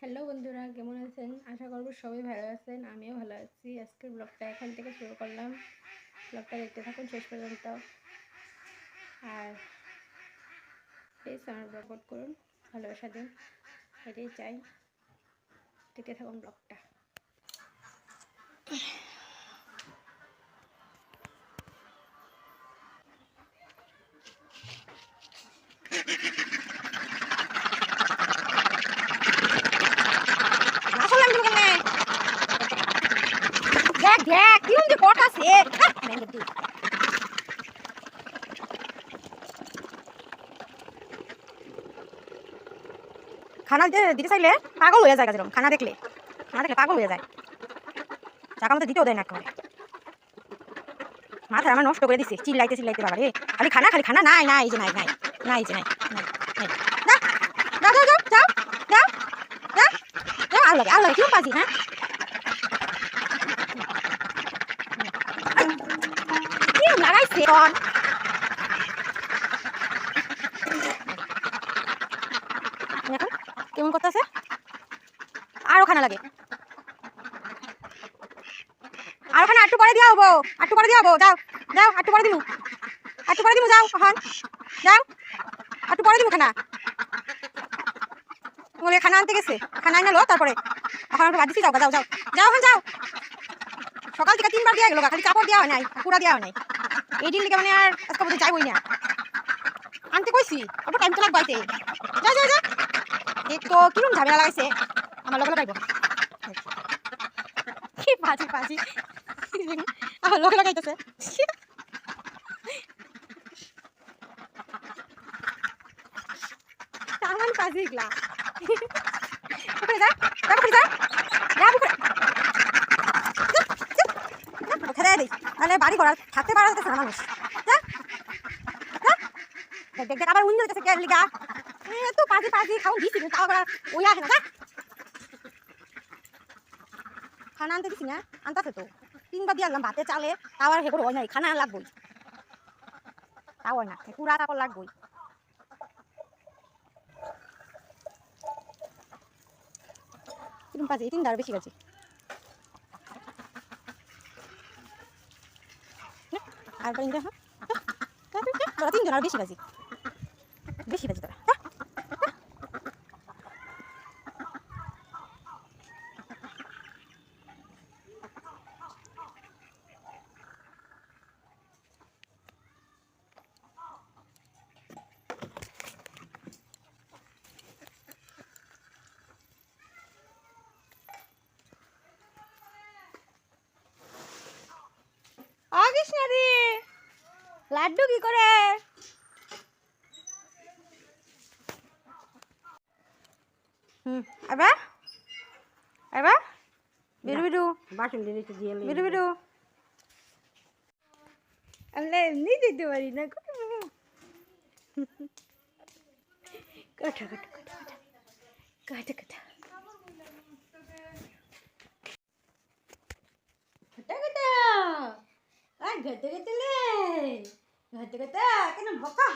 Hello বন্ধুরা, কেমন আছেন? আশা করব সবাই ভালো আছেন। আমিও ভালো আছি। আজকের ব্লগটা এখান থেকে শুরু করলাম। ব্লগটা দেখতে থাকুন শেষ পর্যন্ত। আর প্লিজ আমার ব্লগ সাপোর্ট করুন, ভালোবাসা দিন, এটাই চাই। দেখতে থাকুন ব্লগটা। খানা দিতে চাইলে পাগল হয়ে যায়, যেরকম খানা দেখলে পাগল হয়ে যায়। টাকা মতো দিতেও দেয় না, করে মাথা আমার নষ্ট করে দিচ্ছে। চিল্লাইতে বাবা রে, খালি খানা নাই নাই, এই যে নাই নাই নাই, এই যে নাই নাই। যাও যাও যাও যাও যাও যাও যাও, আর লাগে কেউ পাজি। হ্যাঁ, কি লাগাইছে এখন? এখন কেমন করতেছে? আরো খানা লাগে, আর ওখানে আটটু পরে দিয়া হবো, যাও যাও, আটটু পরে দিমু, যাও এখন যাও, আটটু পরে দিমু খানা। বলে খানা আনতে গেছে, খানা আনলো তারপরে এখন বাদ দিচ্ছি। যাও যাও যাও যাও, এখন যাও। সকাল থেকে 3বার দেওয়া গেল, খালি কাপড় দেওয়া হয় নাই, পুরা দেওয়া হয় নাই। এই দিন লিখে মানে আর আজকে বলতে যাইবই না, আনতে কইছি অত টাইম তো লাগবাইতে। যাও যাও যাও, দেখতো কিরম ঝামেলা লাগাইছে, আমার লগে লাগাইব। কি পাজি আমার লগে লাগাইতেছে। তামান পাজি গলা পুকুরে যা, পুকুরে যা, পুকুরে দিই, তাহলে বাড়ি ঘর থাকতে পারা যাচ্ছে না মানুষ। দেখ আবার অন্য কাছে কে লিগা এত পাজি খাওয়া দিছি, কিন্তু তাও ওই আসে না। খানা আনতে দিছি না, আনতাছে তো 3বার দিয়ে আনলাম, ভাতে চালে তাও আর হেগো হয় নাই। খানা লাগবই, তাও হয় না, পুরা কাপড় লাগবই। কিরম পাজি, 3বার বেশি গেছে। আর ইন্দ্র হ্যাঁ, 3জন আর বেশি বাজি তোরা। আগিস না রে, লাড্ডু কি করে? এবার এবার বিরু বাসন দিয়ে দিয়ে বিরু আমরা এমনি দিতে পারি না। কাটা কাটা কাটা কাটা কাটা কেন বকা,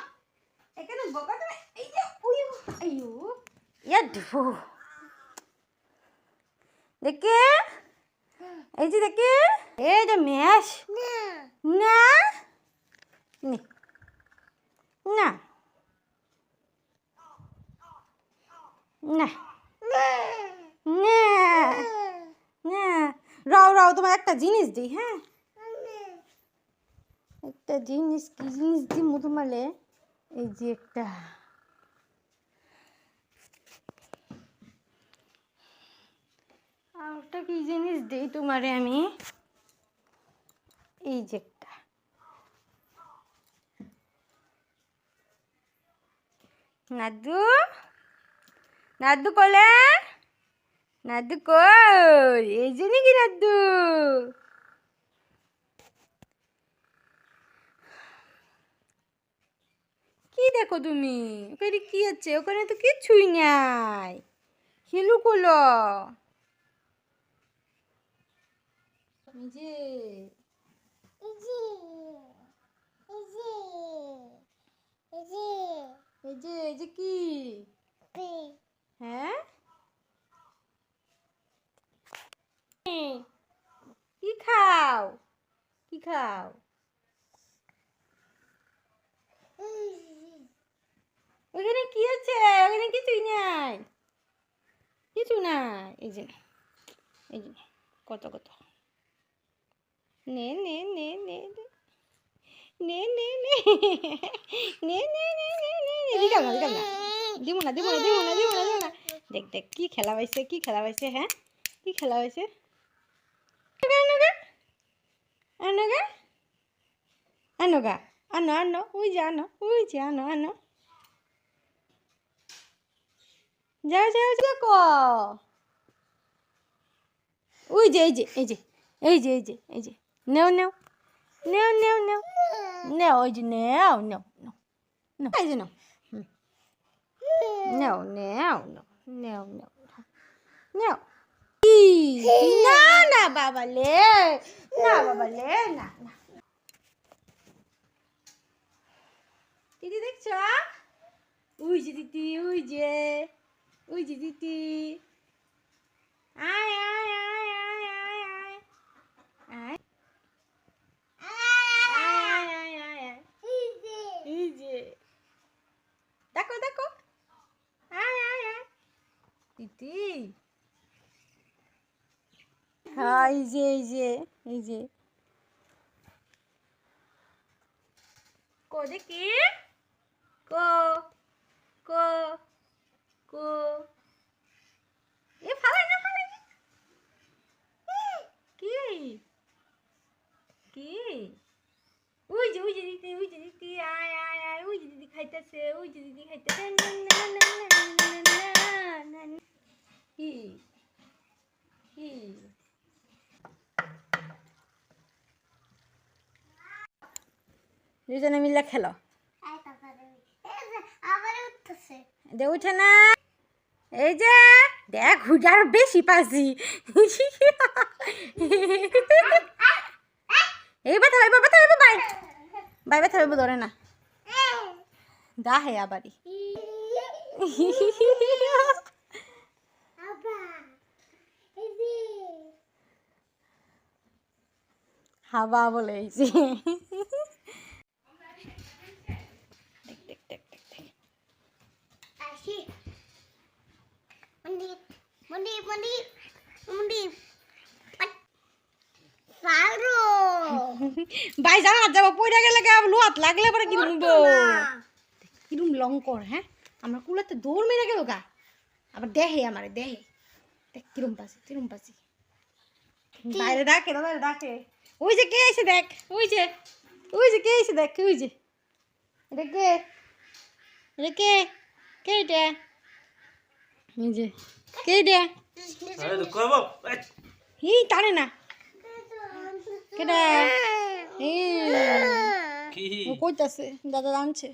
এখানে বকা তুমি। এই যে আইয়ো ইয়া ধু দেখে, এই যে দেখে, এই যে ম্যাশ না না না না, রাও তোমার একটা জিনিস দিই। হ্যাঁ, একটা জিনিস, কি জিনিস দিই তোমালে? এই যে একটা আর একটা কি জিনিস দিই তোমারে আমি, এই যে একটা নাদু, নাদু কলে, নাদু কই, এই যে নাকি নাদু। কি দেখো তুমি? ওখানে কি আছে? ওখানে তো কিচ্ছুই নাই। হিলু কলো এই যে, এই যে কি? হ্যাঁ, কি খাও? কি খাও? ওখানে কি আছে? ওখানে কিছুই নাই, কিছু নাই। এই যে, এই যে কত কত। নে নে নে নে নে নে নে নে নে নে নে নে নে দিকাম না দিকাম না, দিব না দিব না দিব না দিব না দিব না। দেখ দেখ কি খেলা পাইছে, কি খেলা পাইছে, হ্যাঁ কি খেলা পাইছে। আনোগা আনোগা আনো আনো, ওই যে আনো, ওই যে আনো আনো, যাও যাও যাও ক। ওই যে এই যে এই যে এই যে এই যে এই যে নেও নেও নেও নেও নেও নেও, ওই যে নেও নেও নেও নেও, এই যে নাও, নেও নেও নেও নেও নেও নেও। না না বাবা লে, না বাবা লে, না না। দিদি দেখছ? ওই যে দিদি, ওই যে, ওই যে দিদি। আয় আয় আয় আয় আয় আয় আয় আয় আয় আয় আয়। এই যে দেখো দেখো, আয় আয় আয় দিদি। হ্যাঁ এই যে এই যে এই যে কো দেখি, কো কো কো। এ ফালাই না ফালাই না। কি কি? ওই যে দিদি, ওই যে দিদি, আয় আয় আয়, ওই যে দিদি খাইতেছে, ওই যে দিদি খাইতেছে। কি কি? দুজনে মিলে খেলো। দে উঠে না, এই যে দেখ হুজার বেশি পাজি। এই ব্যথা পাইব ব্যথা পাইব, বাই বাই, ব্যথা পাইব ধরে না, দা হে আবারই। হাবা বলে এই যে। দেখ দেখ দেখ দেখ দেখ। ভাই জানা যাবো পয়সা গেলে লোহাত লাগলে পরে কিরম কিরম লঙ্কর, হ্যাঁ আমরা কুলাতে দৌড় মেরে গেল গা, আবার দেহে আমারে দেহে, দেখ কিরম পাশে কিরম পাশে। বাইরে ডাকে, বাইরে ডাকে। ওই যে কে এসে দেখ, ওই যে ওই যে কে এসে দেখ, ওই যে এটা কে, এটা কে, কে এটা, এই যে কে এটা, এই টানে না কেডা, ও কইতাছে দাদা আনছে।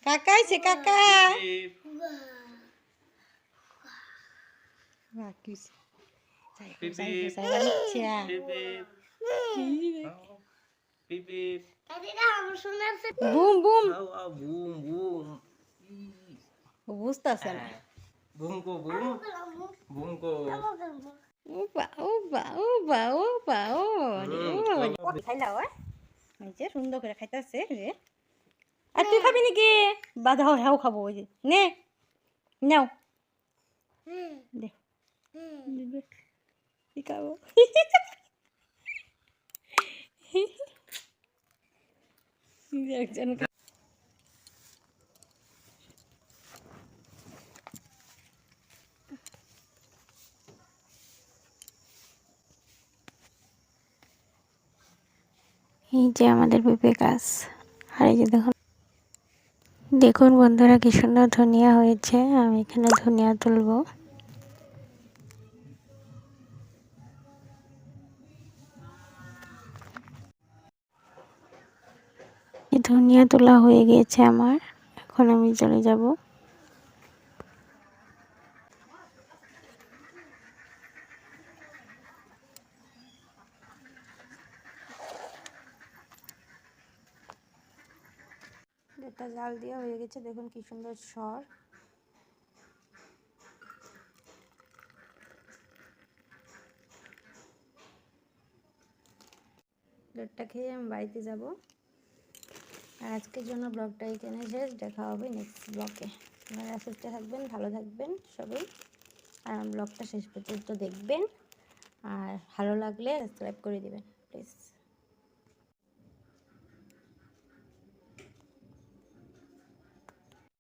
কাকা আইছে কাকা। বুম বুম বুঝতেছে না। ওবা ওবা ওবা ওবা ও খাইলা হয়, ওই যে সুন্দর করে খাইতেছে যে। আর তুই খাবি নাকি? বাধা হ্যাও খাবো, ওই যে নে নাও দে কি খাবো। একজন এই যে আমাদের পেঁপে গাছ, আর এই যে দেখুন দেখুন বন্ধুরা কি সুন্দর ধনিয়া হয়েছে। আমি এখানে ধনিয়া তুলবো। এই ধনিয়া তোলা হয়ে গিয়েছে আমার, এখন আমি চলে যাব। এটা জাল দিয়ে হয়ে গেছে, দেখুন কি সুন্দর সর। প্লেটটা খেয়ে আমি বাড়িতে যাব। আর আজকের জন্য ব্লগটা এখানে শেষ, দেখা হবে নেক্সট ব্লগে। আপনারা সুস্থ থাকবেন, ভালো থাকবেন সবাই, আর ব্লগটা শেষ পর্যন্ত দেখবেন, আর ভালো লাগলে সাবস্ক্রাইব করে দিবেন প্লিজ।